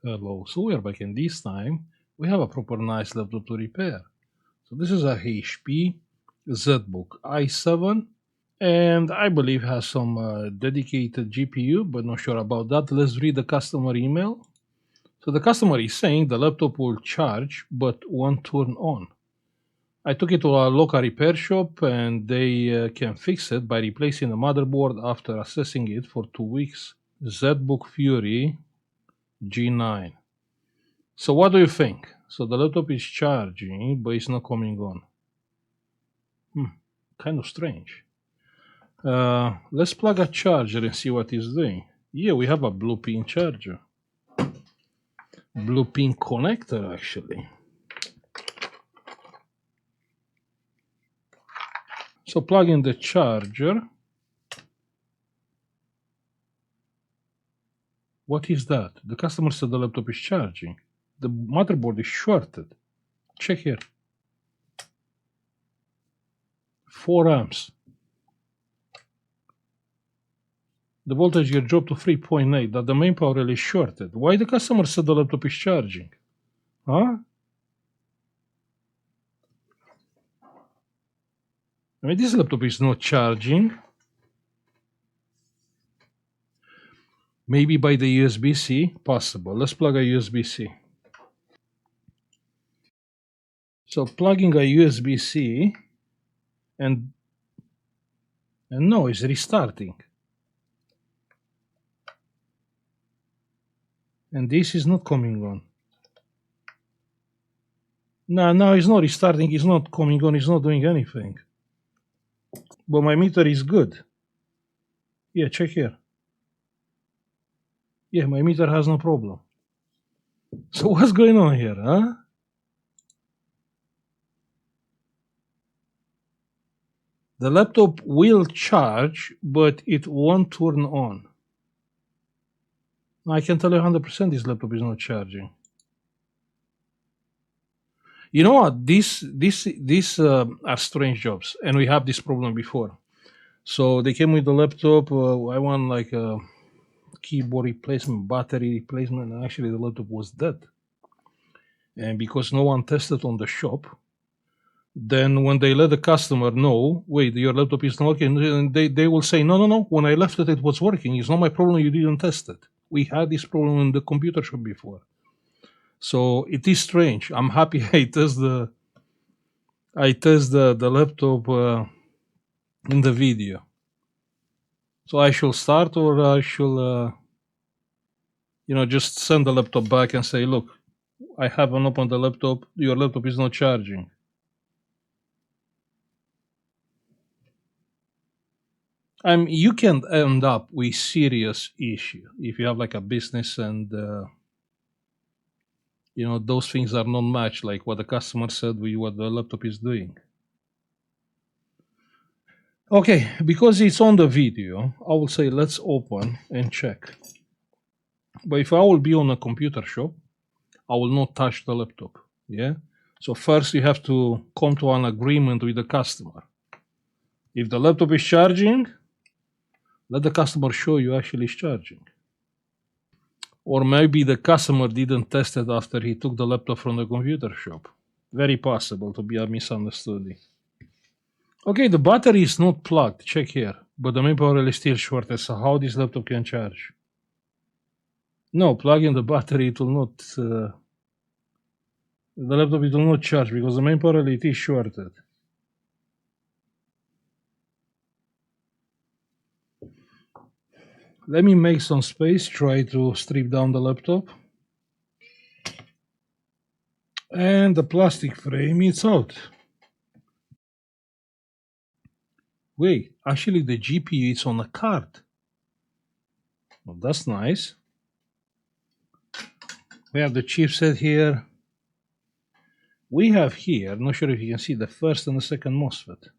Hello, so we are back, and this time we have a proper nice laptop to repair. So this is a HP ZBook i7, and I believe has some dedicated GPU, but not sure about that. Let's read the customer email. So the customer is saying the laptop will charge but won't turn on. I took it to a local repair shop and they can fix it by replacing the motherboard after assessing it for 2 weeks. ZBook Fury G9. So what do you think? So the laptop is charging, but it's not coming on. Kind of strange. Let's plug a charger and see what it's doing. Yeah, we have a blue pin charger. Blue pin connector, actually. So plug in the charger. What is that? The customer said the laptop is charging. The motherboard is shorted. Check here. 4 amps. The voltage here dropped to 3.8. That the main power relay is shorted. Why the customer said the laptop is charging? Huh? I mean, this laptop is not charging. Maybe by the USB-C, possible. Let's plug a USB-C. So plugging a USB-C, and no, it's restarting. And this is not coming on. No, it's not restarting, it's not coming on, it's not doing anything. But my meter is good. Yeah, check here. Yeah, my meter has no problem. So what's going on here, huh? The laptop will charge, but it won't turn on. I can tell you 100% this laptop is not charging. You know what? These are strange jobs, and we have this problem before. So they came with the laptop. I want like a keyboard replacement, battery replacement, and actually the laptop was dead. And because no one tested on the shop, then when they let the customer know, wait, your laptop is not working, they will say, no, when I left it, it was working. It's not my problem, you didn't test it. We had this problem in the computer shop before. So it is strange. I'm happy I test the laptop in the video. So I should start, or I should, just send the laptop back and say, look, I haven't opened the laptop. Your laptop is not charging. You can end up with serious issue if you have like a business and those things are not matched, like what the customer said with what the laptop is doing. Okay, because it's on the video, I will say let's open and check. But if I will be on a computer shop, I will not touch the laptop. Yeah. So first you have to come to an agreement with the customer. If the laptop is charging, let the customer show you actually is charging. Or maybe the customer didn't test it after he took the laptop from the computer shop. Very possible to be a misunderstanding. Okay, the battery is not plugged. Check here. But the main power relay is still shorted. So how this laptop can charge? No, plugging the battery, it will not. The laptop will not charge because the main power relay is shorted. Let me make some space, try to strip down the laptop. And the plastic frame is out. Wait, actually the GPU is on a card. Well, that's nice. We have the chipset here. We have here, not sure if you can see, the first and the second MOSFET.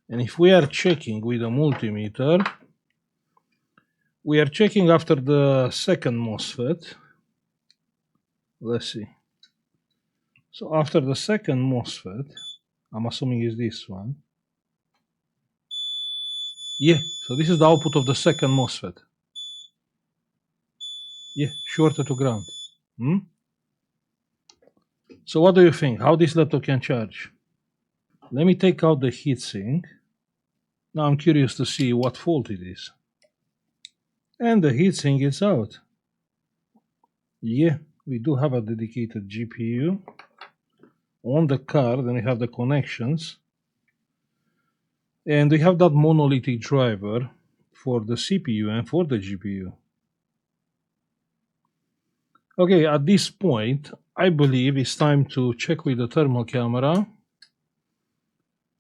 And if we are checking with a multimeter, we are checking after the second MOSFET. Let's see. So after the second MOSFET, I'm assuming is this one. Yeah, so this is the output of the second MOSFET. Yeah, shorted to ground. Hmm? So what do you think? How this laptop can charge? Let me take out the heatsink. Now I'm curious to see what fault it is. And the heatsink is out. Yeah, we do have a dedicated GPU on the card, and we have the connections. And we have that monolithic driver for the CPU and for the GPU. Okay, at this point, I believe it's time to check with the thermal camera.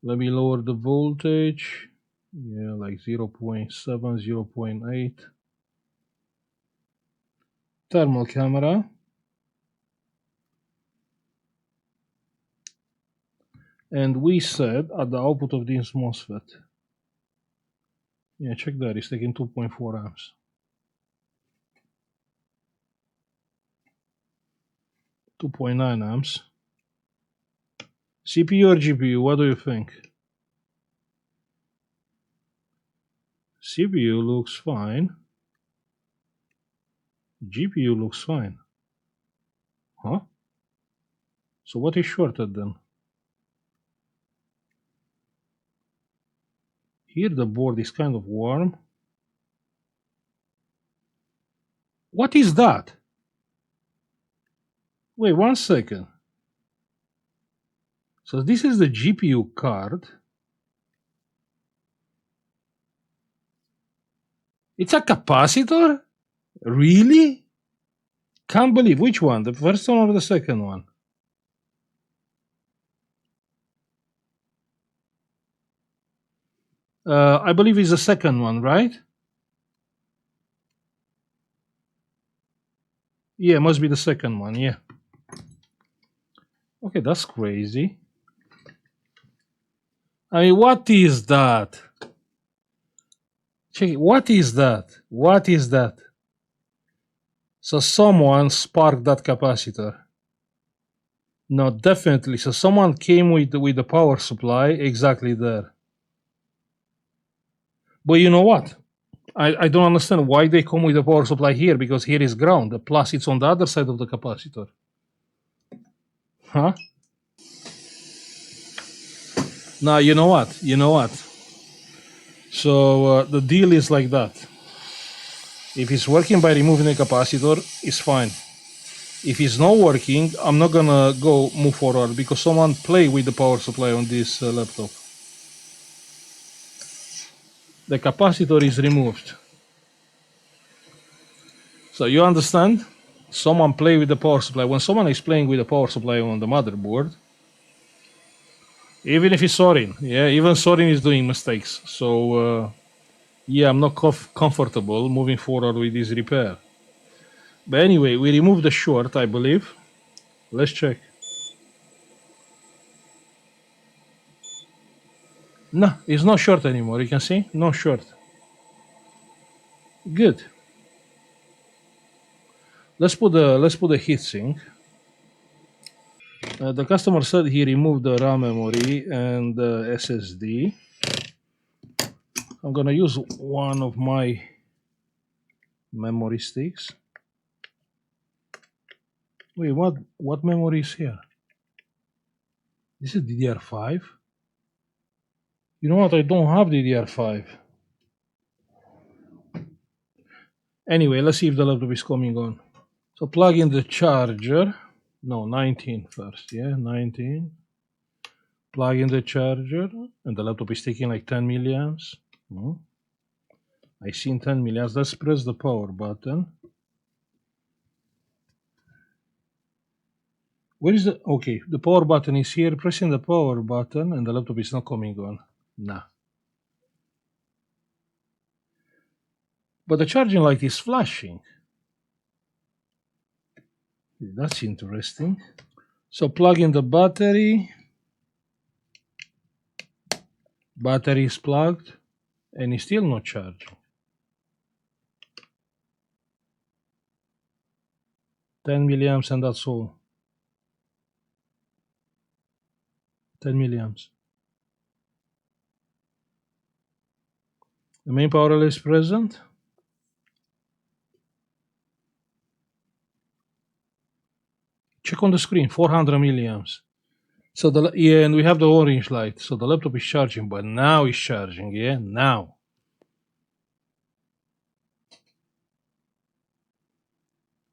Let me lower the voltage. Yeah, like 0.7, 0.8. Thermal camera. And we said at the output of this MOSFET. Yeah, check that. It's taking 2.4 amps. 2.9 amps. CPU or GPU, what do you think? CPU looks fine. GPU looks fine. Huh? So what is shorted then? Here the board is kind of warm. What is that? Wait 1 second. So this is the GPU card. It's a capacitor? Really? Can't believe. Which one? The first one or the second one? I believe it's the second one, right? Yeah, must be the second one, yeah. Okay, that's crazy. I mean, what is that? Check it. What is that? What is that? So someone sparked that capacitor. No, definitely. So someone came with the power supply exactly there. But you know what? I don't understand why they come with the power supply here, because here is ground. The plus it's on the other side of the capacitor. Huh? Now, you know what? You know what? So the deal is like that. If it's working by removing the capacitor, it's fine. If it's not working, I'm not gonna go move forward because someone play with the power supply on this laptop. The capacitor is removed. So you understand? Someone play with the power supply. When someone is playing with the power supply on the motherboard, even if it's Sorin, yeah, even Sorin is doing mistakes. So yeah, I'm not comfortable moving forward with this repair. But anyway, we removed the short, I believe. Let's check. No, it's not short anymore. You can see, no short. Good. Let's put the heatsink. The customer said he removed the RAM memory and the SSD. I'm gonna use one of my memory sticks. Wait, what memory is here? This is DDR5. You know what? I don't have DDR5. Anyway, let's see if the laptop is coming on. So plug in the charger. No, 19 first. Yeah, 19. Plug in the charger, and the laptop is taking like 10 milliamps. I seen 10 milliamps. Let's press the power button. Where is the... Okay, the power button is here. Pressing the power button and the laptop is not coming on. Nah. But the charging light is flashing. That's interesting. So plug in the battery. Battery is plugged and it's still not charging. 10 milliamps and that's all. 10 milliamps. The main power relay is present. Check on the screen, 400 milliamps. So yeah, and we have the orange light. So the laptop is charging, but now it's charging, yeah, now.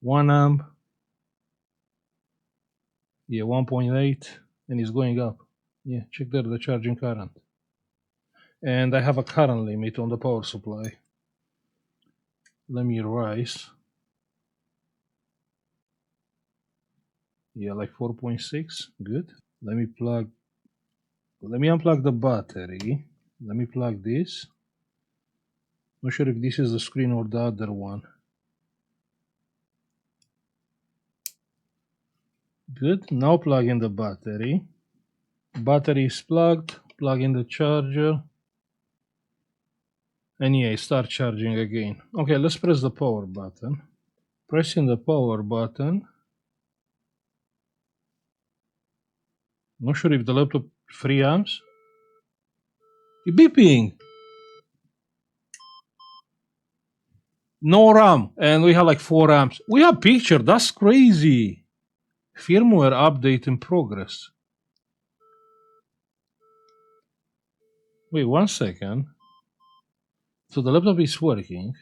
One amp. Yeah, 1.8, and it's going up. Yeah, check there the charging current. And I have a current limit on the power supply. Let me rise. Yeah, like 4.6. Good. Let me unplug the battery. Let me plug this. Not sure if this is the screen or the other one. Good. Now plug in the battery. Battery is plugged. Plug in the charger. And yeah, start charging again. Okay, let's press the power button. Pressing the power button. Not sure if the laptop 3 amps. Beeping. No RAM, and we have like 4 amps. We have picture. That's crazy. Firmware update in progress. Wait 1 second. So the laptop is working.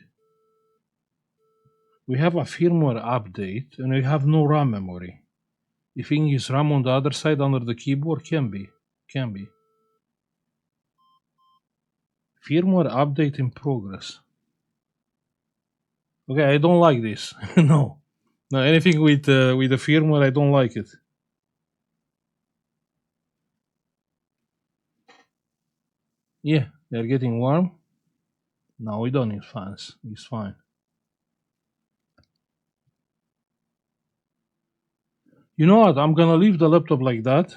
We have a firmware update, and we have no RAM memory. You think it's RAM on the other side under the keyboard? Can be. Can be. Firmware update in progress. Okay, I don't like this. No. No, anything with the firmware, I don't like it. Yeah, they're getting warm. No, we don't need fans. It's fine. You know what? I'm gonna leave the laptop like that.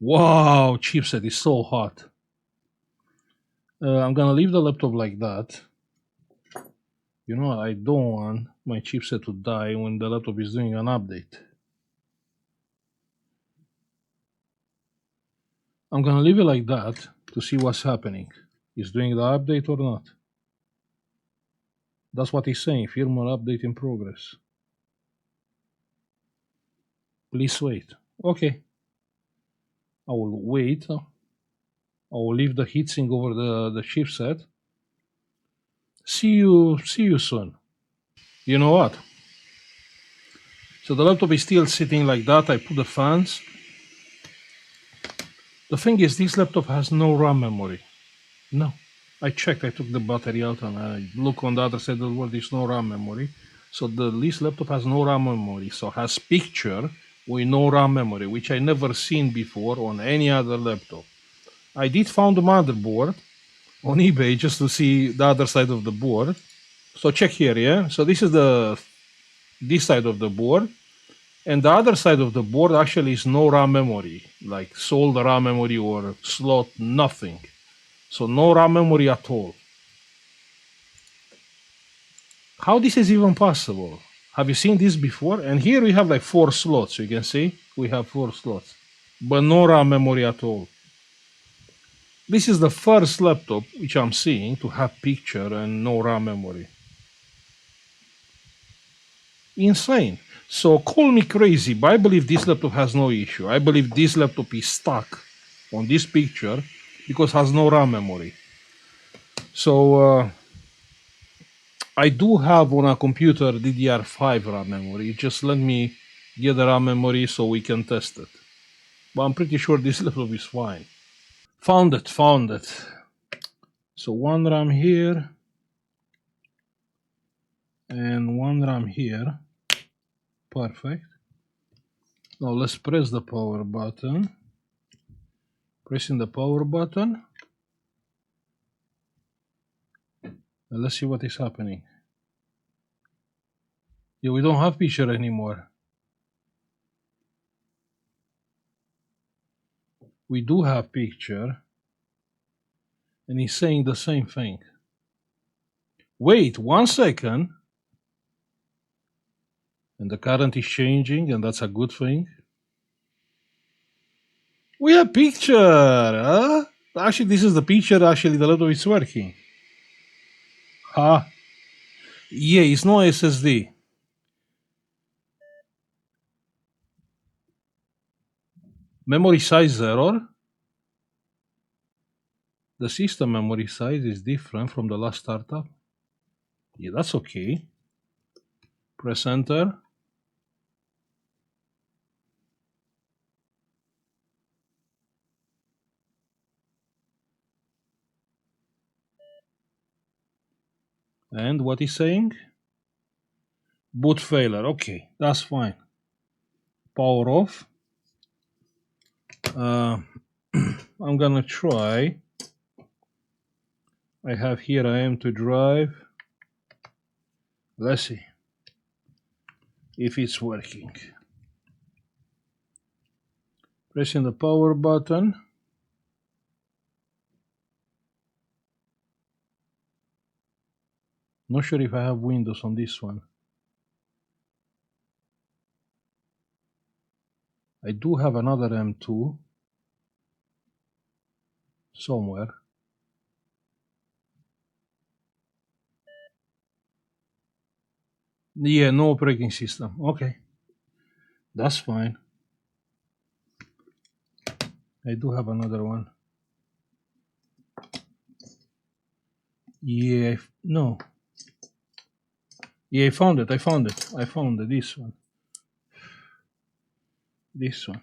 Wow, chipset is so hot. I'm gonna leave the laptop like that. You know what? I don't want my chipset to die when the laptop is doing an update. I'm gonna leave it like that to see what's happening. Is doing the update or not? That's what he's saying. Firmware update in progress. Please wait. Okay. I will wait. I will leave the heatsink over the chipset. See you soon. You know what? So the laptop is still sitting like that. I put the fans. The thing is, this laptop has no RAM memory. No. I checked. I took the battery out and I look on the other side of the world. There's no RAM memory. So this laptop has no RAM memory. So has picture with no RAM memory, which I never seen before on any other laptop. I did found the motherboard on eBay just to see the other side of the board. So check here, yeah. So this is this side of the board, and the other side of the board actually is no RAM memory, like sold RAM memory or slot, nothing. So no RAM memory at all. How this is even possible? Have you seen this before? And here we have like 4 slots. You can see we have 4 slots, but no RAM memory at all. This is the first laptop which I'm seeing to have picture and no RAM memory. Insane. So call me crazy, but I believe this laptop has no issue. I believe this laptop is stuck on this picture because it has no RAM memory. So I do have on a computer DDR5 RAM memory. Just let me get the RAM memory so we can test it. But I'm pretty sure this laptop is fine. Found it. So 1 RAM here and 1 RAM here. Perfect. Now let's press the power button. Pressing the power button. And let's see what is happening. Yeah, we don't have picture anymore. We do have picture. And he's saying the same thing. Wait 1 second. And the current is changing, and that's a good thing. We have picture, huh? Actually, this is the picture. Actually, the laptop is working. Yeah, it's no SSD. Memory size error. The system memory size is different from the last startup. Yeah, that's okay. Press enter. And what is saying? Boot failure. Okay, that's fine. Power off. I'm gonna try. I have here IM2 drive. Let's see if it's working. Pressing the power button. Not sure if I have Windows on this one. I do have another M2 somewhere. Yeah, no operating system. Okay, that's fine. I do have another one. Yeah, no. Yeah, I found it. I found it. I found it. This one. This one.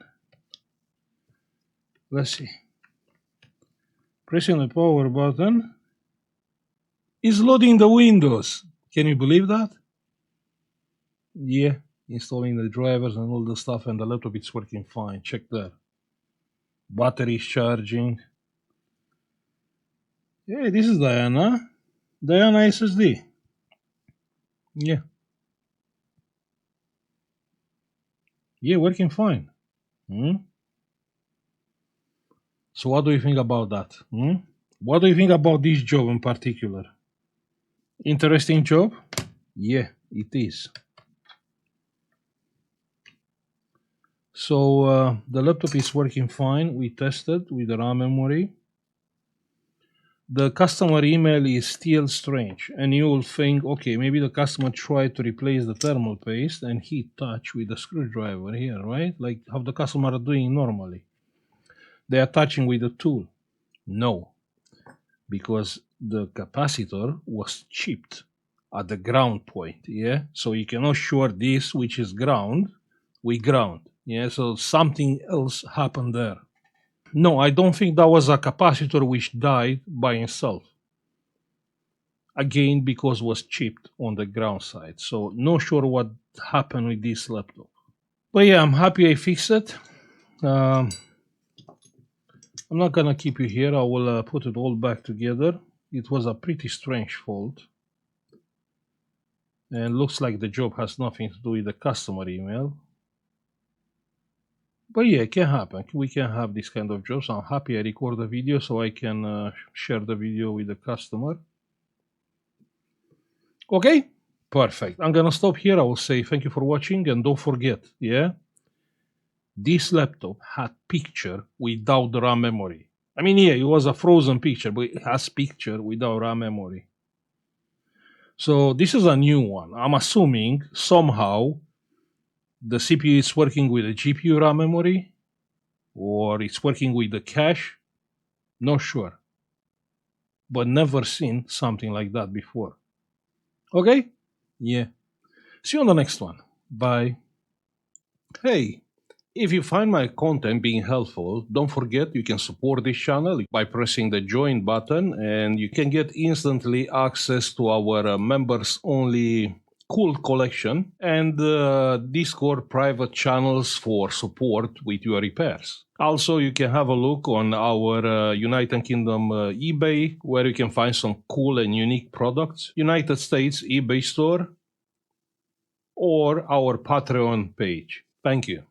Let's see. Pressing the power button is loading the Windows. Can you believe that? Yeah, installing the drivers and all the stuff, and the laptop is working fine. Check there. Battery is charging. Yeah, this is Diana. Diana SSD. Yeah. Yeah, working fine. So what do you think about that? What do you think about this job in particular? Interesting job? Yeah, it is. So the laptop is working fine. We tested with the RAM memory. The customer email is still strange, and you will think, okay, maybe the customer tried to replace the thermal paste and he touched with the screwdriver here, right? Like how the customer are doing normally. They are touching with the tool. No, because the capacitor was chipped at the ground point, yeah? So you cannot short this, which is ground, with ground, yeah? So something else happened there. No, I don't think that was a capacitor which died by itself. Again, because it was chipped on the ground side. So not sure what happened with this laptop. But yeah, I'm happy I fixed it. I'm not gonna keep you here. I will put it all back together. It was a pretty strange fault. And looks like the job has nothing to do with the customer email. But yeah, it can happen. We can have this kind of jobs. I'm happy I record the video so I can share the video with the customer. Okay, perfect. I'm gonna stop here. I will say thank you for watching, and don't forget, yeah, this laptop had picture without the RAM memory. I mean, yeah, it was a frozen picture, but it has picture without RAM memory. So this is a new one. I'm assuming somehow the CPU is working with the GPU RAM memory, or it's working with the cache. Not sure, but never seen something like that before. Okay? Yeah. See you on the next one. Bye. Hey, if you find my content being helpful, don't forget you can support this channel by pressing the join button, and you can get instantly access to our members only cool collection and Discord private channels for support with your repairs. Also, you can have a look on our United Kingdom eBay, where you can find some cool and unique products, United States eBay store, or our Patreon page. Thank you.